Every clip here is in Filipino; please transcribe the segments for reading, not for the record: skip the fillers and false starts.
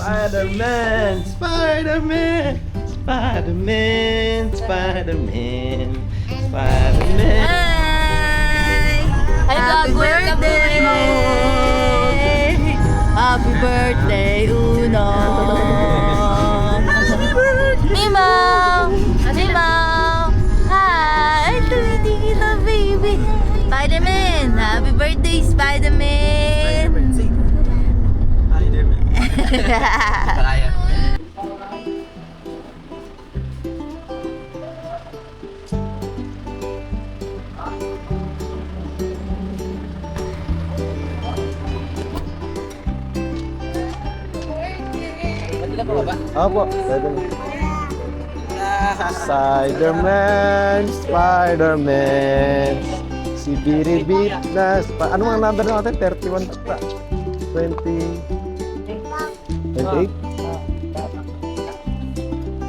Spider-Man! Spider-Man! Spider-Man! Spider-Man! Spider-Man! Hi! Happy birthday! Happy birthday, Uno! Mimo! Mimo! Hi! Tita baby! Spider-Man! Happy birthday, Spider-Man! Spider-Man! Kaya. Opo, pwede na. Spider-Man, Spider-Man. Si Biribit na... Ano ang number natin? 31 pa. 20... 28?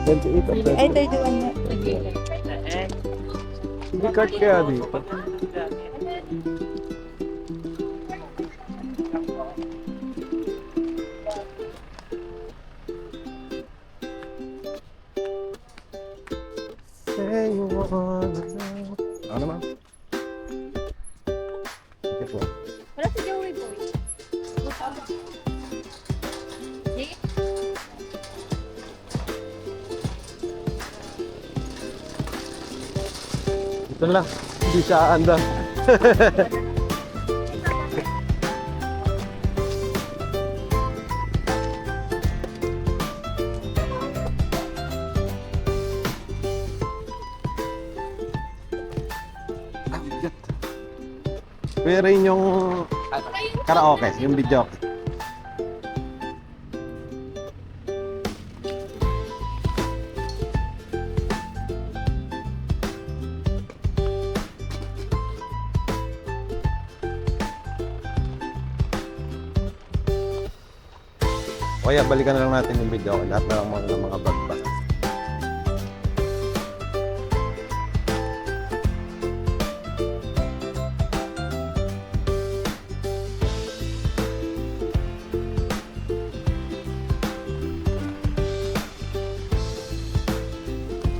28 or 20? Ay, 31 na. Hindi card kaya dito. Say you wanna know. Ano naman? Okay po. Wala si Joey Boy. Ito na lang. Hindi siya aanda. Pero yun yung karaoke, yung video. O kaya balikan na lang natin yung video. Lahat na lang mga bagba.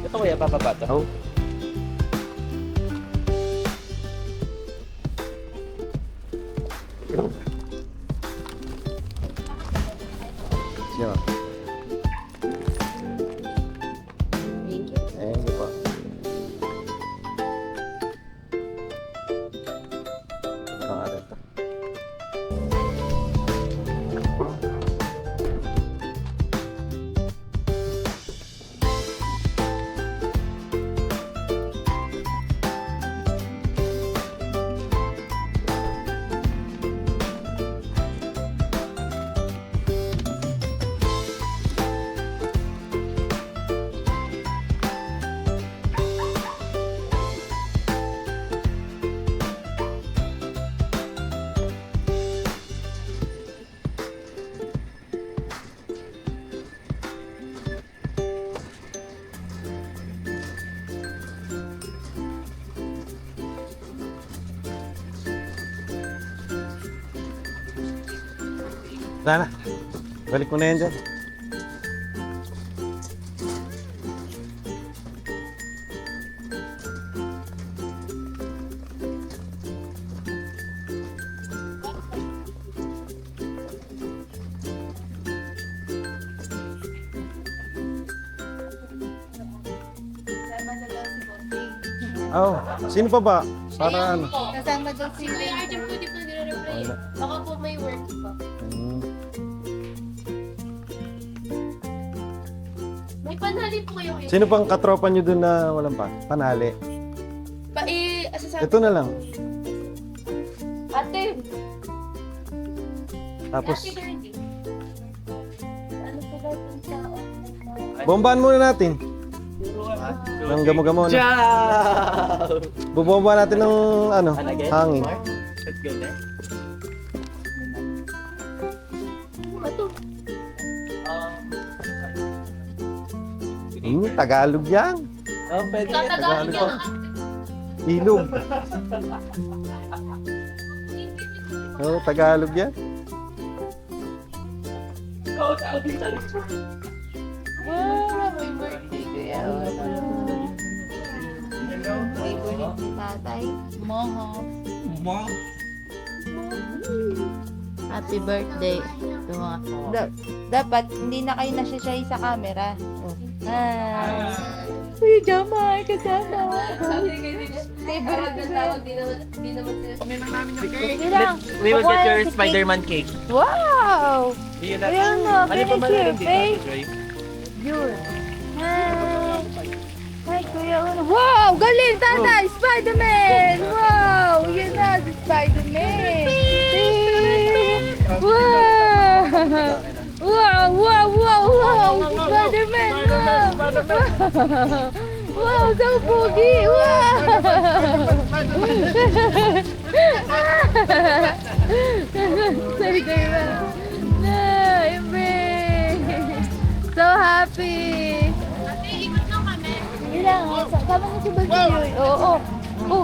Ito kuya, papabato. Oh. Siya. Thank you po. Pangalan to. Wala na. Balik mo na yan dyan. Oh, sino pa ba? Para ano? Kasama daw si Si Kuya Arjun po, di po nire-reply. Wala. Baka po may work pa. May panali po kayo kayo. Sino pang katropa nyo dun na walang panali? Asasabi. Ito na lang. Ate. Tapos, Happy birthday. Ano po ba itong tao? bombahan muna natin. Ng gamo-gamo. Ciao! Bubomba natin ng ano, Again? hangin. Let's go there. Ito. Tagalog yan. Oh, pwede. Tatagalin niya ang Ilog. Tagalog yan. Wow, happy birthday, Kuya Ono. Favorite ni tatay, moho. Happy birthday. Ito mga. Dapat, hindi na kayo nasashay sa camera. Oh. Ah. Kuya Jamar, kasama. Favorite na tawag, di naman Sige lang. We will get your Kukuha si Spider-Man cake. Wow! Yun Ayan na, Ano pa finish ba your rin dito? face. Yun. Hi! Hi, Kuya Uno. Wow! Galing, tatay! Spider-Man! Wow! Yun na, si Spider-Man! Wow! Wow! Wow! Wow! Wow! Si Spider-Man! Wow! Wow! So pogi! Wow! Spider-Man! So happy! Sige lang, sama mo si Basil. Oo. Oh.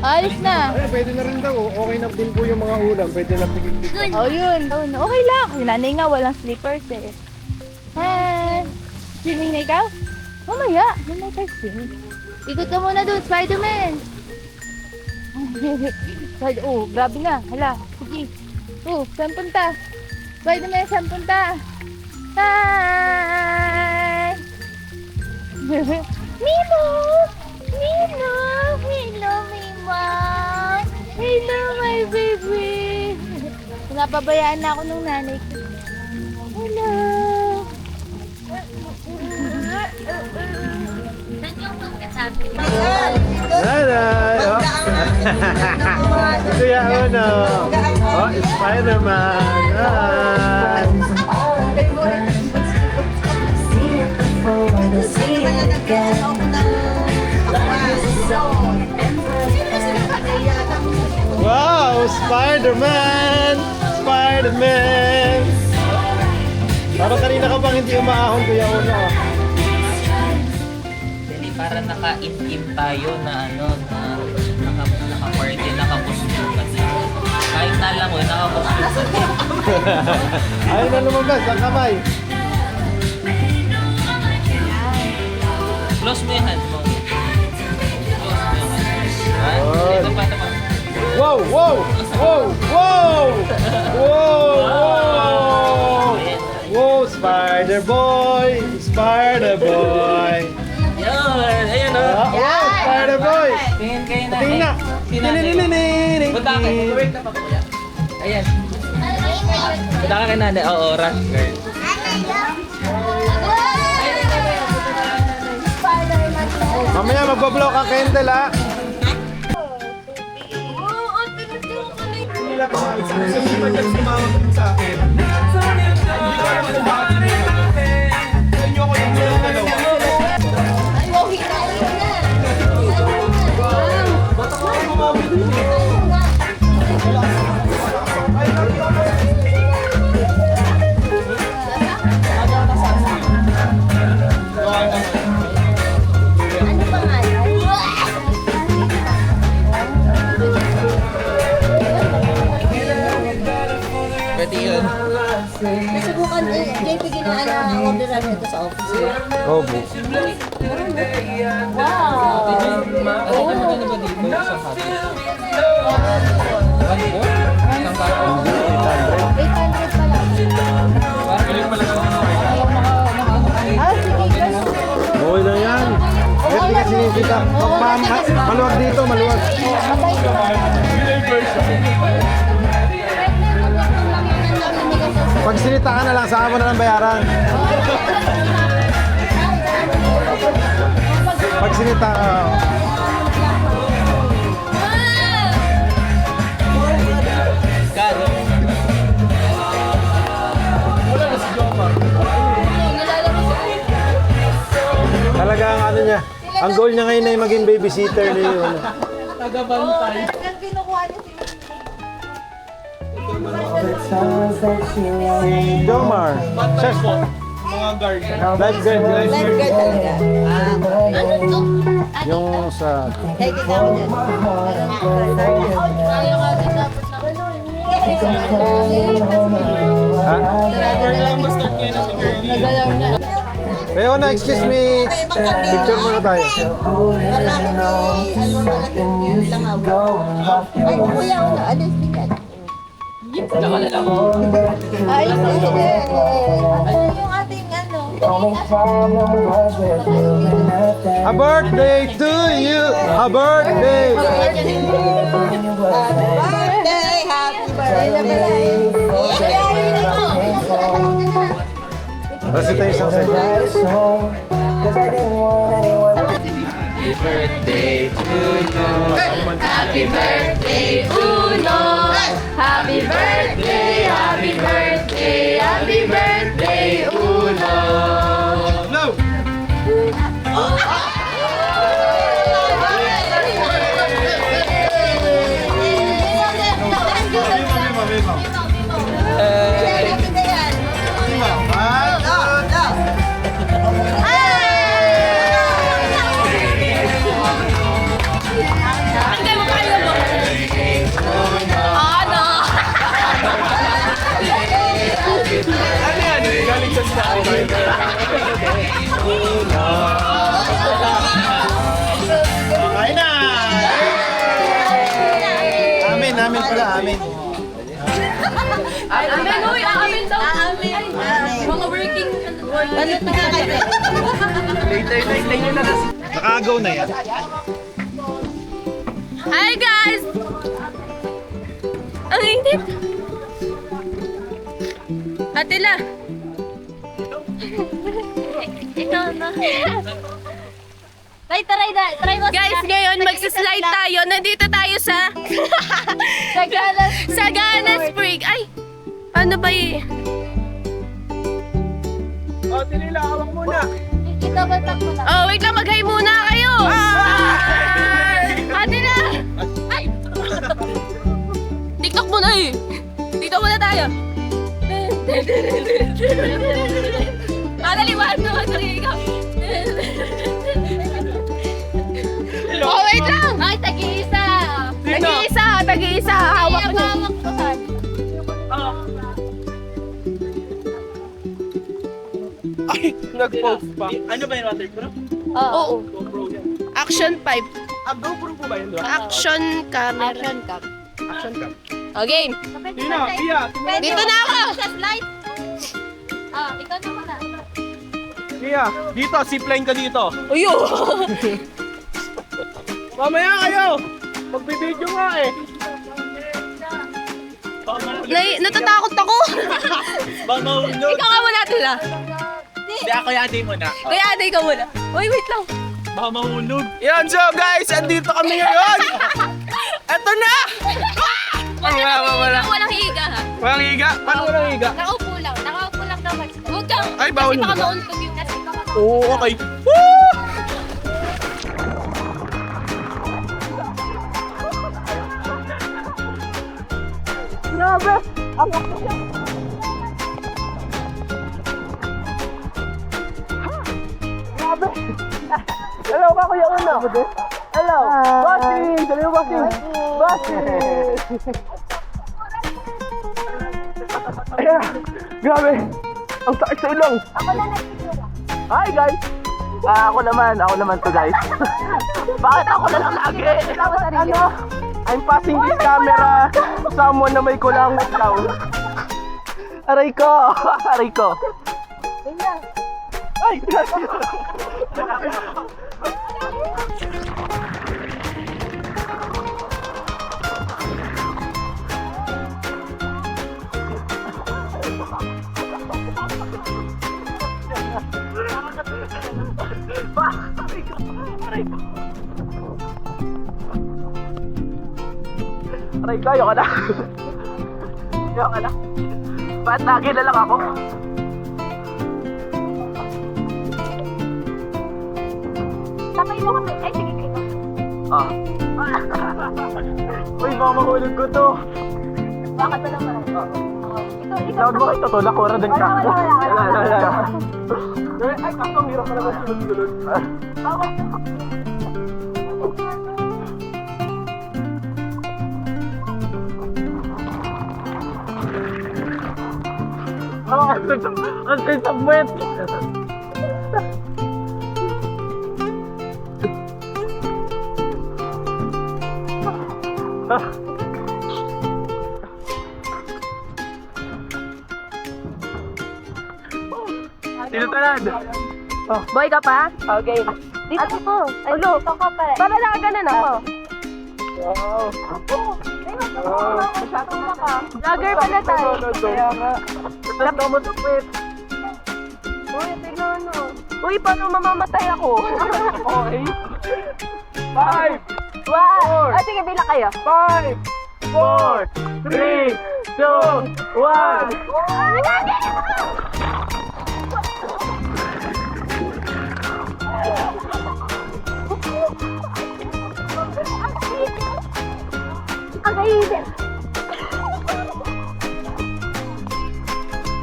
Ayos na. Ay, pwede na rin daw. Okay na din po yung mga ulam. Pwede na tigil-tigil. Oh, yun. Okay lang. Yung nanay nga, walang slippers eh. Hi! Swimming na ikaw? Mamaya. Mamaya tayo swimming. Ikot ka muna doon, Spider-Man. Oh, grabe na. Hala, sige. Oh, saan punta? Spider-Man, saan punta? Hi! Mimo! Mimo! Hello, Mimo! Hello, my baby! Napabayaan na ako ng nanay ko. Hello! Nanay! Oh. Kuya Uno! Oh, Spider-Man! Hi! Wow! Spider-Man! Spider-Man! Parang kanina ka bang hindi umaahon, Kuya Uno? Hindi, para naka-in-in tayo na ano, na naka-party, naka-costume kasi. Kahit na lang mo, naka-costume kasi. Ayaw na lumabas, ang kamay. Close mo yung hand mo. Close mo yung hand. Ha? Good. Dito pa naman. Wow! Wow! Wow! Wow! Wow! Wow! Wow! Spider Boy! Spider Boy! Yun! Ayun o. Wow! Spider Boy! Tingin kayo na. Tingin na! Tinininininining! Punta ka. Wait ka pa kuya. Ayan. Punta ka kay nanay. Oo, rush girl. Mamaya magbablok ang candle, ha? Pwede yun. Nasubukan JP ginawa na orderan ito sa office. Oh, bu. Wow! Ano ba dito? Isang copy. One more? Isang copy. 800 pa lang. Galing pala sa Ah, sige. Okay lang yan. Ito kasi kita. Maluwag dito, maluwag. Pag sinita ka na lang, saan mo na lang bayaran? Pag sinita ka, Kano? talaga ang ano niya. Ang goal niya ngayon ay maging babysitter ni Uno. Tagabantay. Si Jomar. Chef. Lifeguard. Lifeguard talaga. Ano to? Yung sa... Kaya kita ko dyan. Nagalaw na. Pero na, excuse me. Picture muna tayo. Ay, kuya, alis din yan. Ay, sige. Yung ating ano. A birthday to you! A birthday! Birthday, happy birthday. Kasi tayo isang set. Birthday to you. Happy birthday, Uno! Happy birthday, happy birthday, happy birthday, Uno! No! Kain na! Amin, amin pala, amin. Amen, uy! Amen daw! Amen! Mga working... Ano na kayo? Nakagaw na yan. Hi guys! Ang init! Atila! Ikaw na. Try mo. Guys, ngayon magsaslide tayo. Nandito tayo sa Sagana Spring. Ay! Ano ba y... O, Tilila, awak muna. Ito ba takbo na? Oh, wait lang. Mag-hi muna kayo! Atila! Ay! TikTok muna eh! TikTok muna tayo! Daliwan mo! Ikaw! Oh, wait lang! Ay, tag-iisa! Tag-iisa! Tag-iisa! Hawak ko niyo! Ay, nag-post pa. Ano ba yung waterproof? Oo. GoPro yan. Action 5. Ah, GoPro po ba yun? Action camera. Action cam. Action cam. Okay. Tina, Tia. Dito na ako! Slide. Ah, ikaw naman na. Tia, dito, zipline ka dito. Uyo! Mamaya kayo! Magbibideo nga eh. Natatakot ako! Mamahulog. Ikaw nga muna, Tila. Hindi, ako yati mo na. Kuya, aday ka muna. Uy, wait lang. Mamahulog. Yan, so guys, andito kami ngayon. Eto na! Wala. Walang higa, ha? Walang higa? Paano walang higa? Nakaupo lang. Nakaupo lang daw. Huwag kang... Ay, bawal Kasi baka higa. mauntog yung... Oo, okay. Woo! Grabe! Ang Grabe! Hello, ka Kuya Uno! Hello! Bossing! Sabi mo, Bossing! Bossing! Ayan! Grabe! Ang sakit sa ilong! Hi guys! Ako naman to guys. Bakit ako na lang lagi? Ano? I'm passing this camera to someone na may kulangot daw. Aray ko! Aray ko! Ay! Aray ko, ayoko na. Ayoko na. Ba't lagi na lang ako? Tapay mo kami. Ay, sige, sige. Ah. Uy, baka mahulog ko to. Bakit na naman? Loud mo ito to, nakura din ka. Wala. Ay, ang hirap na naman sulod-sulod. Ang tayo sa puwet! Tinutalad! Boy ka pa? Okay. Dito ko. Ulo. Para nakaganon ako. Vlogger pala tayo. Kaya nga. Tapos mo tupit. Uy, tignan mo. Uy, paano mamamatay ako? Okay. 5, Wow! Ah, sige, bila kayo. 5, 4, 3, 2, 1. Ang kaibig.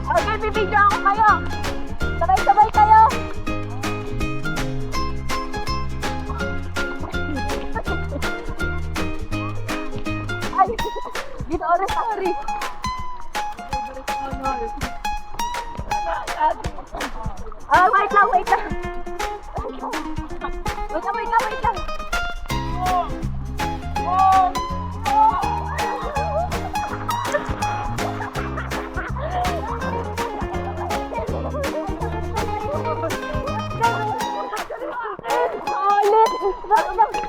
Okay, bibigyan ako kayo. Sabay-sabay kayo. Ay, dito oras, sorry. Ah, wait lang, wait lang. Wait lang.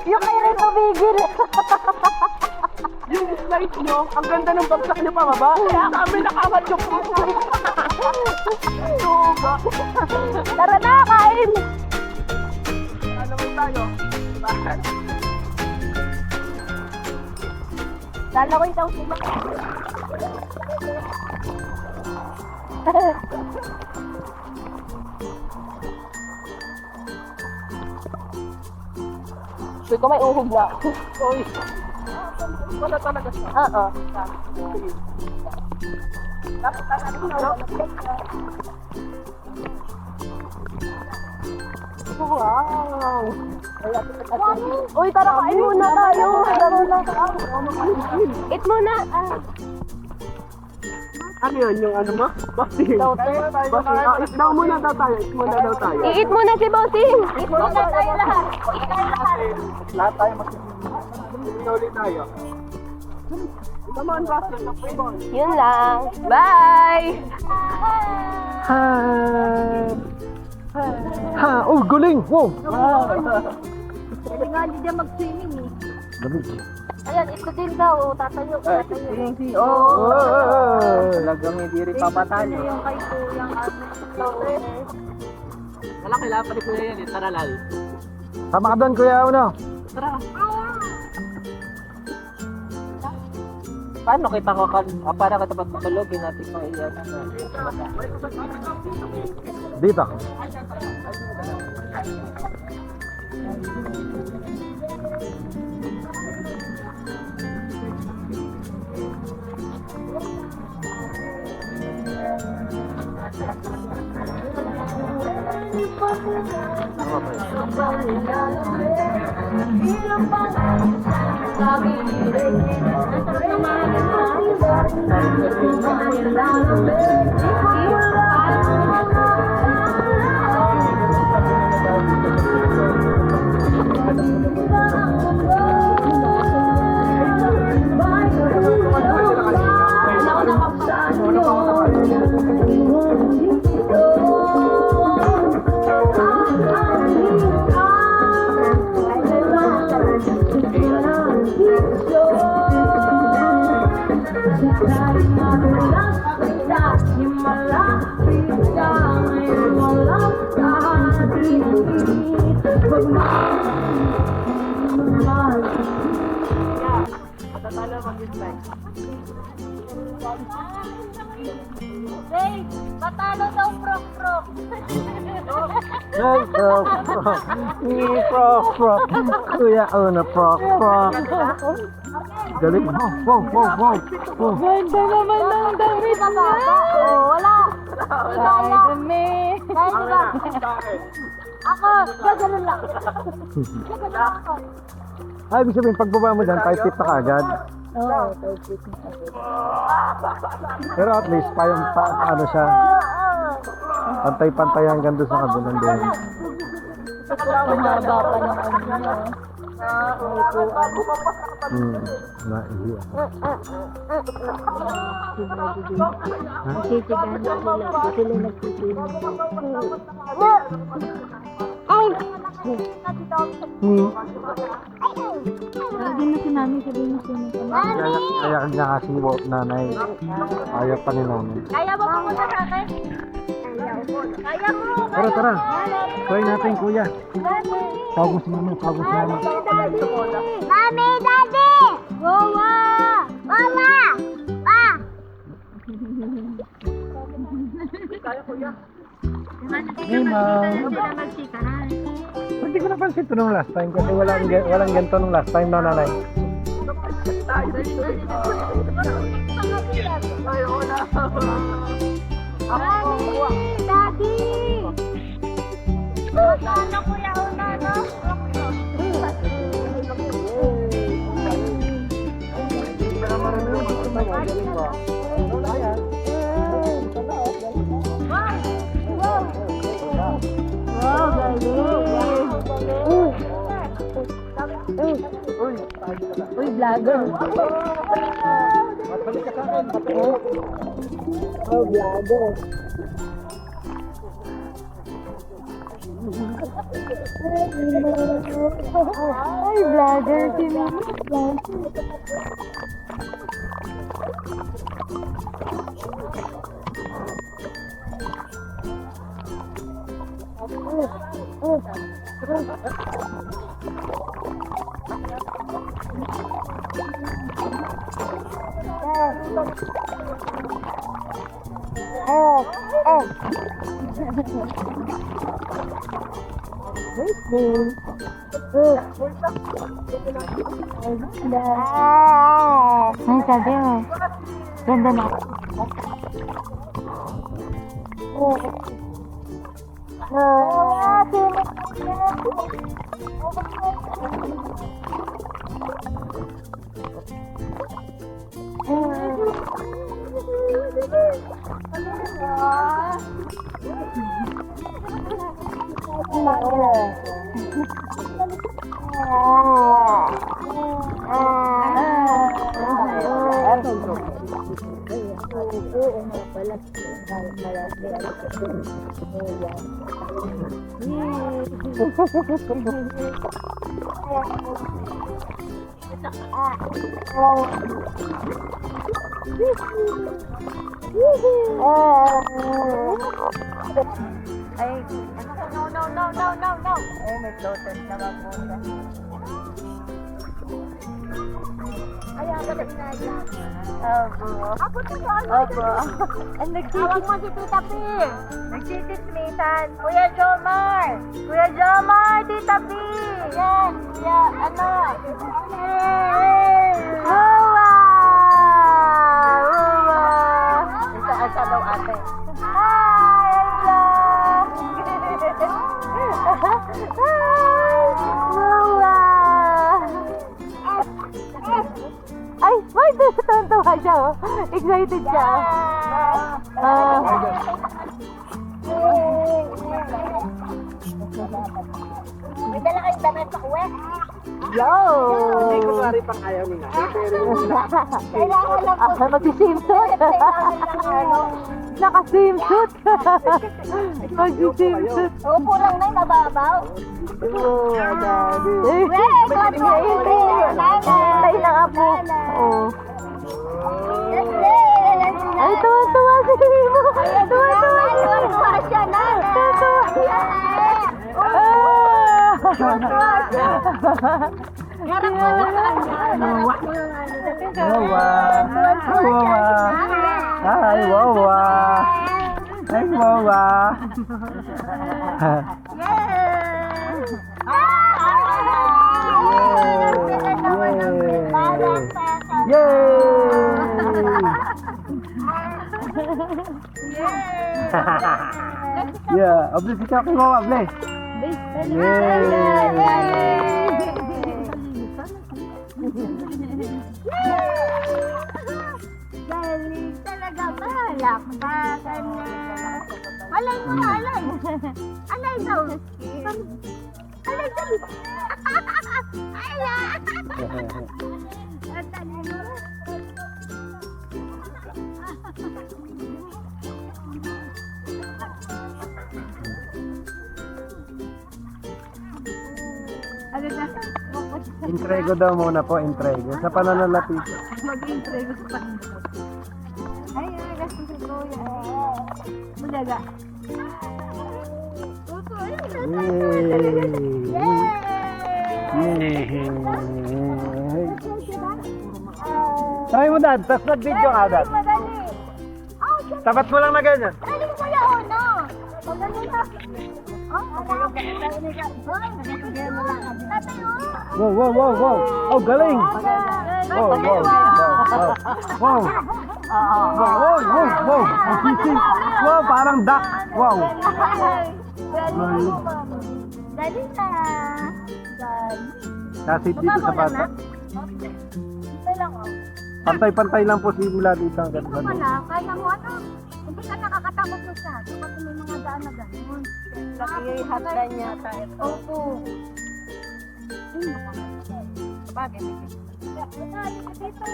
Yung kay Ren tumigil. Yung slide nyo, ang ganda ng bagsak nyo pababa. Kaya kami nakakat yung Tara na, kain! Ano mo tayo? Lalawin daw sila. Uy, ko may uhog na. Uy. Wala talaga siya. Oo. Dapat talaga Wow! Uy, tara kain muna tayo. Eat muna. Ano yun? Yung ano mo? Bossing. Eat daw muna daw tayo. Eat muna daw tayo. I-eat muna si Bossing. Eat muna tayo lahat. Lahat tayo magsisimula ulit tayo. Come on, Bossing. Yun lang. Bye! Ha! Oh, galing! Wow! Kasi nga hindi dyan mag-swimming eh. Galing. Ayan, ito din daw. Tatayo. Oh! Talagang hindi rin papatalo. Yung kay Kuyang Wala, kailangan pa rin ko yan. Tara, Lal. Tama ka doon, Kuya Uno. Tara. Paano kita para ka tapat matulogin natin mga iyan? Dito. Hey, patalo daw prok-prok. Frog. Kuya Uno, frog. Galing. Wow. Ganda naman ng damit niya. Oh, wala. Kaya. Kaya ba? Ako, gano'n lang. Gano'n ako. Ay, ibig sabihin, pagbaba mo dyan, 5 feet na kaagad. Oo, 5 feet na. Pero at least, paano siya. Pantay-pantay hanggang doon sa kabilang doon. Mahaba pa ng ano. Naihiya. Sisigahan sila. Sila nagtutulong. Sabihin na si Mami, sabihin na si Mami. Kaya niya kasi nanay. Ayaw pa ni nanay. Kaya mo pumunta sa akin? Kaya mo. Tara, tara. Try natin, kuya. Tawag mo si mama, tawag mo si mama. Mami, Daddy! Mama! Mama! Pa! Hey, ma'am. Hindi ko napansin ito nung last time kasi walang ganito nung last time na nanay. Mami! Daddy! Ano kuya una, no? Wow, galing! Uy, vlogger! Oh, vlogger! Ay, vlogger si Mami. Ay, sabi mo. Ganda na. Ay, no. Ay, may floated na magpunta. Ay, ako na inaya. Opo. Ako na ba? Opo. Ang nagsisit mo si Tita P. Nagsisismisan. Kuya Jomar. Kuya Jomar, Tita P. Yan. Yan. Ano? Uwa! Uwa! Isa daw ate. Hi! Vlog! Uwa! Ay, may tuwa siya, oh. Excited siya. May dala kayong damit sa uwi? Yo! Hindi ko pari pang ayaw nila. Kailangan lang po. Mag-swimsuit. Naka-swimsuit. Mag-swimsuit. Upo lang na yung mababaw. Oh, daddy. Weh, kotse ulit. Tayo ng apo. Oh. Ay, Ay, tuwa-tuwa si Mo. tuwa siya na. Harap mo na Wawa. Wawa. Hi, Wawa. Hi, Wawa. Yeah, ablis ikaw kay Wawa, ablis. Galing talaga. Palakpakan na. Alay mo na, alay. Alay daw. Alay daw. Alay. Ang dali mo. Ano na? Intrego daw muna po, intrego. Sa pananalapit. Mag-intro sa Panginoon. Ay, kasi si Kuya. Bulaga. Try mo dad, tapos nag-video ka dad. Madali. Tapat mo lang na ganyan. Dali mo Kuya, no? Madali na. Wow, wow, wow, wow. Oh, galing. Wow, wow, wow, wow. Wow. Wow, wow, wow, wow. Ang sisig. Wow, parang duck. Wow. Dali na. Kasi dito sa bata. Ito lang, oh. Pantay-pantay lang po simula dito ang Ito ganda. pala, kaya mo ano? Hindi ka nakakatakot mo siya. So, kasi may mga daan na gano'n. Hagdan niya tayo. Opo. Bakit?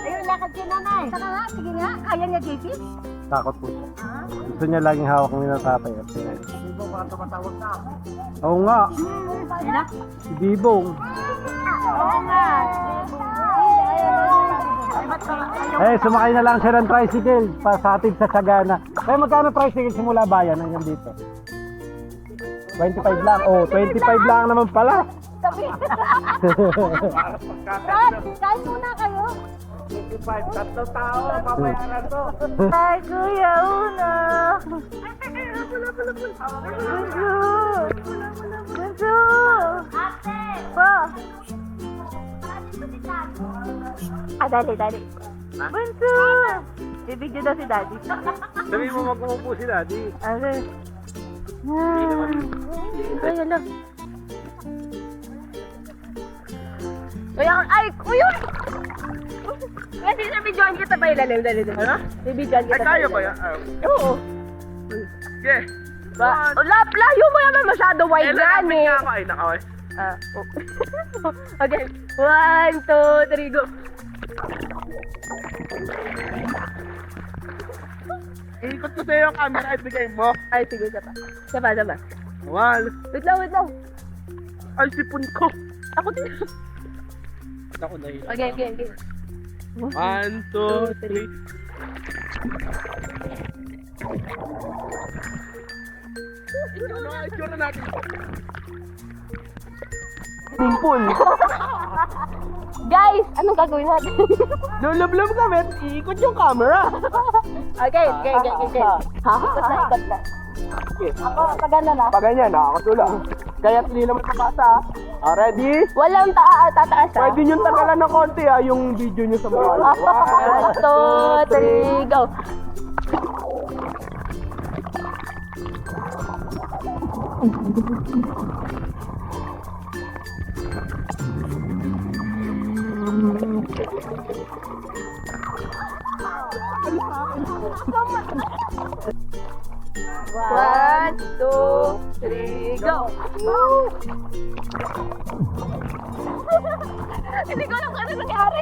Ayun, lakad si nanay. Saka nga, sige nga. Kaya niya, JP? Takot po siya. Gusto niya laging hawak ng tatay at sinay. Oo nga, si Bibong. Oo nga. Eh, sumakay na lang siya ng tricycle pasatid sa Sagana. Eh, magkano tricycle simula bayan hanggang dito? 25 lang. Oh, 25 lang naman pala. Sabi. Kain muna kayo. 25, tatlong tao, papayaran to. Ay, Kuya Una. Bunso. Po. Dali. Bunso. Bibigyo daw si Daddy. Sabi mo magkumupo si Daddy. Okay. Ay, hala. Ay, kuya! Kasi nabidyoan kita pa ilalim, dali. Ano? Nabidyoan kita. Ay, kaya ba yan? Oo. Yeah. Layo mo naman masyado wide Eh, yan lalapit eh. nga ako. Ay, nakaway. Okay. 1, 2, 3, go. Ikot ko sa'yo yung camera at bigay mo. Ay, sige, sapa. Sapa. Wal. Wait lang. Ay, sipon ko. Ako din. Ako na yun. Okay. 1, 2, 3. Itsura natin. Simple. Guys, anong gagawin natin? Lulublob kami at iikot yung camera. Okay. Ikot na. Ako, pag ano na. Pag ganyan, nakakatula. Kaya hindi naman papasa. Ready? Walang tataas ha. Pwede nyo tagalan ng konti yung video nyo sa mga. 1, 2, 3, go. One, two, three, go! Hindi ko alam kung ano nangyari.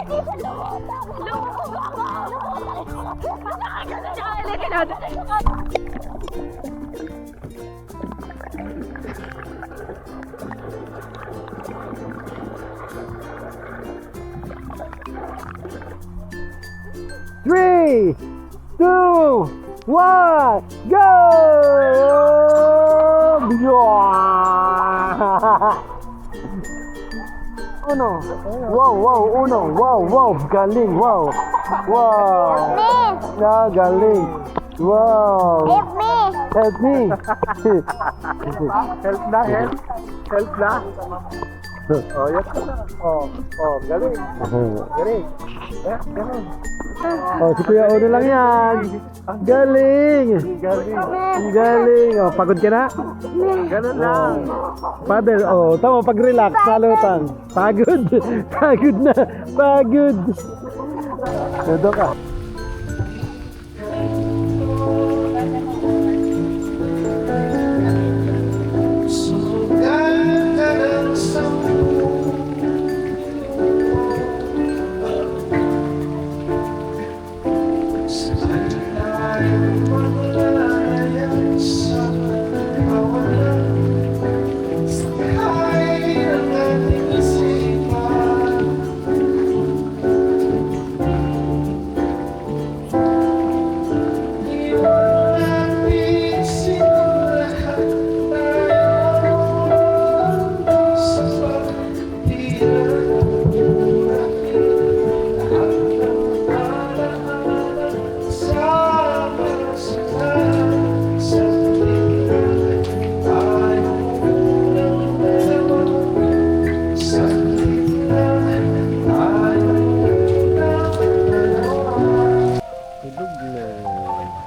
Three, two, one, go! Uno. Wow, uno. Wow, galing, wow. Na, galing. Wow. Help me. Help na. Oh, yes. Oh, galing. Galing. Galing. Oh, si Kuya Uno lang yan. Galing. Galing. Oh, pagod ka na? Ganun lang. Paddle, oh, tama, pag-relax, salutan. Pagod. Pagod na. Pagod. Dodo ka.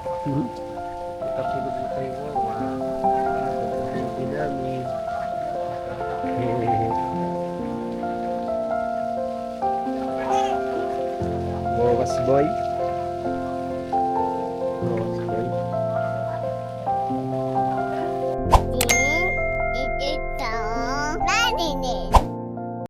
Tapilog na kayo, Pagkabibi namin. Bawas boy.